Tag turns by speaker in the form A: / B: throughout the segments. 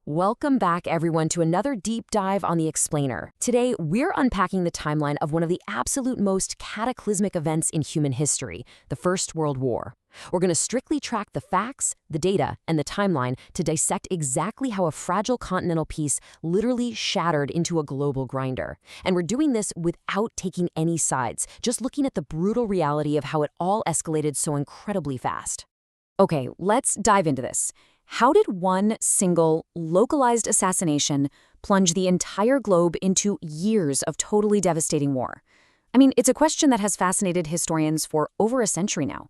A: Welcome back, everyone, to another deep dive on The Explainer. Today, we're unpacking the timeline of one of the absolute most cataclysmic events in human history, the First World War. We're going to strictly track the facts, the data, and the timeline to dissect exactly how a fragile continental peace literally shattered into a global grinder. And we're doing this without taking any sides, just looking at the brutal reality of how it all escalated so incredibly fast. Okay, let's dive into this. How did one single, localized assassination plunge the entire globe into years of totally devastating war? I mean, it's a question that has fascinated historians for over a century now.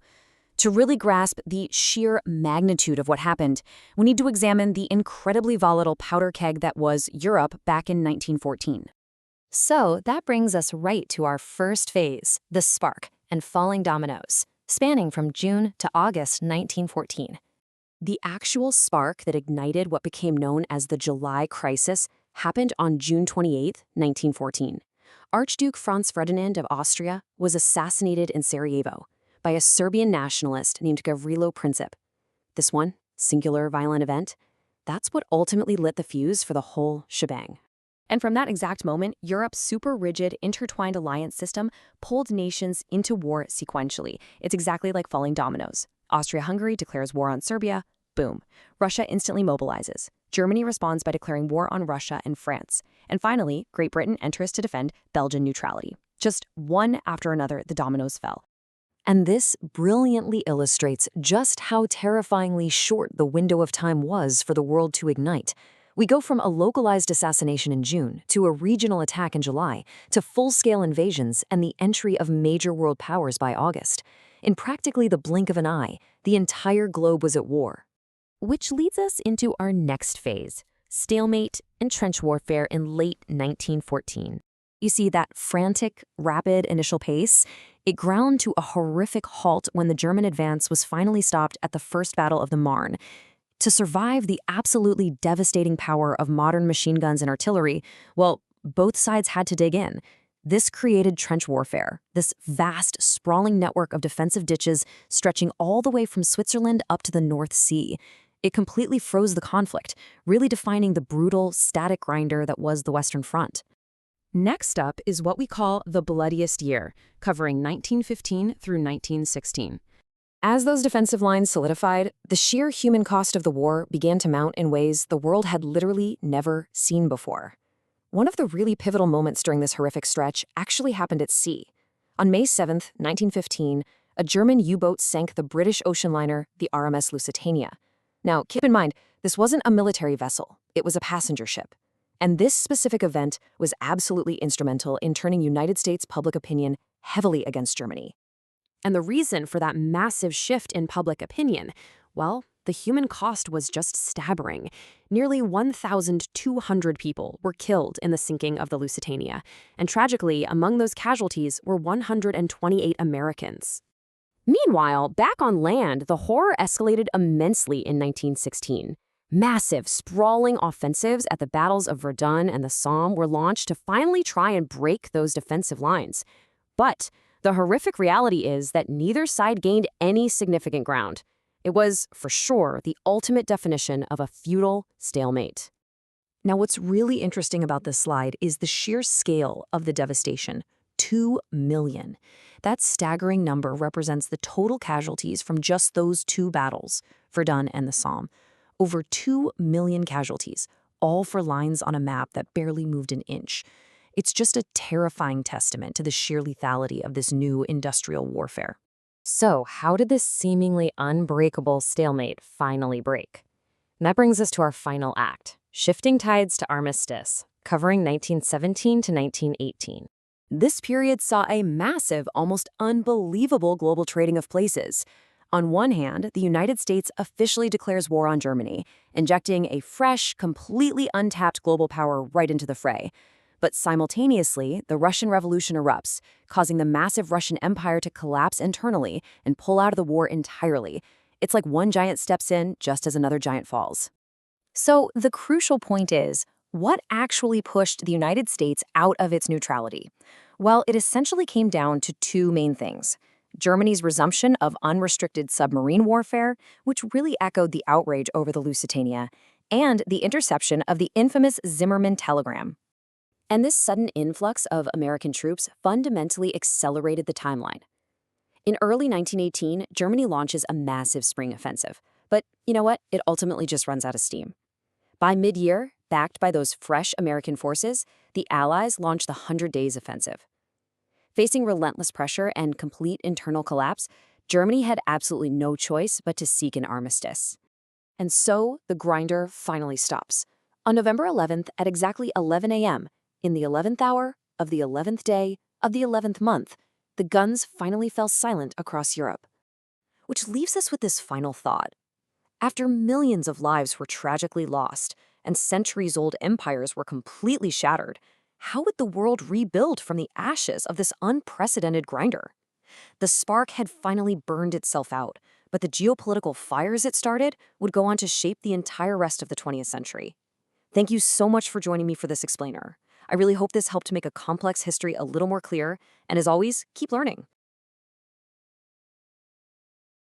A: To really grasp the sheer magnitude of what happened, we need to examine the incredibly volatile powder keg that was Europe back in 1914. So that brings us right to our first phase, the spark and falling dominoes, spanning from June to August 1914. The actual spark that ignited what became known as the July Crisis happened on June 28, 1914. Archduke Franz Ferdinand of Austria was assassinated in Sarajevo by a Serbian nationalist named Gavrilo Princip. This one, singular violent event, that's what ultimately lit the fuse for the whole shebang. And from that exact moment, Europe's super rigid, intertwined alliance system pulled nations into war sequentially. It's exactly like falling dominoes. Austria-Hungary declares war on Serbia. Boom. Russia instantly mobilizes. Germany responds by declaring war on Russia and France. And finally, Great Britain enters to defend Belgian neutrality. Just one after another, the dominoes fell. And this brilliantly illustrates just how terrifyingly short the window of time was for the world to ignite. We go from a localized assassination in June to a regional attack in July to full-scale invasions and the entry of major world powers by August. In practically the blink of an eye, the entire globe was at war. Which leads us into our next phase, stalemate and trench warfare in late 1914. You see that frantic, rapid initial pace? It ground to a horrific halt when the German advance was finally stopped at the First Battle of the Marne. To survive the absolutely devastating power of modern machine guns and artillery, well, both sides had to dig in. This created trench warfare, this vast, sprawling network of defensive ditches stretching all the way from Switzerland up to the North Sea. It completely froze the conflict, really defining the brutal, static grinder that was the Western Front. Next up is what we call the bloodiest year, covering 1915 through 1916. As those defensive lines solidified, the sheer human cost of the war began to mount in ways the world had literally never seen before. One of the really pivotal moments during this horrific stretch actually happened at sea. On May 7, 1915, a German U-boat sank the British ocean liner, the RMS Lusitania. Now, keep in mind, this wasn't a military vessel, it was a passenger ship. And this specific event was absolutely instrumental in turning United States public opinion heavily against Germany. And the reason for that massive shift in public opinion, well, the human cost was just staggering. Nearly 1,200 people were killed in the sinking of the Lusitania, and tragically, among those casualties were 128 Americans. Meanwhile, back on land, the horror escalated immensely in 1916. Massive, sprawling offensives at the battles of Verdun and the Somme were launched to finally try and break those defensive lines. But the horrific reality is that neither side gained any significant ground. It was, for sure, the ultimate definition of a futile stalemate. Now, what's really interesting about this slide is the sheer scale of the devastation. 2 million. That staggering number represents the total casualties from just those two battles, Verdun and the Somme. Over 2 million casualties, all for lines on a map that barely moved an inch. It's just a terrifying testament to the sheer lethality of this new industrial warfare. So, how did this seemingly unbreakable stalemate finally break? And that brings us to our final act, Shifting Tides to Armistice, covering 1917 to 1918. This period saw a massive, almost unbelievable global trading of places. On one hand, the United States officially declares war on Germany, injecting a fresh, completely untapped global power right into the fray. But simultaneously, the Russian Revolution erupts, causing the massive Russian Empire to collapse internally and pull out of the war entirely. It's like one giant steps in just as another giant falls. So the crucial point is, what actually pushed the United States out of its neutrality? Well, it essentially came down to two main things. Germany's resumption of unrestricted submarine warfare, which really echoed the outrage over the Lusitania, and the interception of the infamous Zimmermann telegram. And this sudden influx of American troops fundamentally accelerated the timeline. In early 1918, Germany launches a massive spring offensive. But you know what? It ultimately just runs out of steam. By mid-year, backed by those fresh American forces, the Allies launched the 100 Days Offensive. Facing relentless pressure and complete internal collapse, Germany had absolutely no choice but to seek an armistice. And so the grinder finally stops. On November 11th at exactly 11 a.m., in the 11th hour of the 11th day of the 11th month, the guns finally fell silent across Europe. Which leaves us with this final thought. After millions of lives were tragically lost and centuries-old empires were completely shattered, how would the world rebuild from the ashes of this unprecedented grinder? The spark had finally burned itself out, but the geopolitical fires it started would go on to shape the entire rest of the 20th century. Thank you so much for joining me for this explainer. I really hope this helped to make a complex history a little more clear, and as always, keep learning.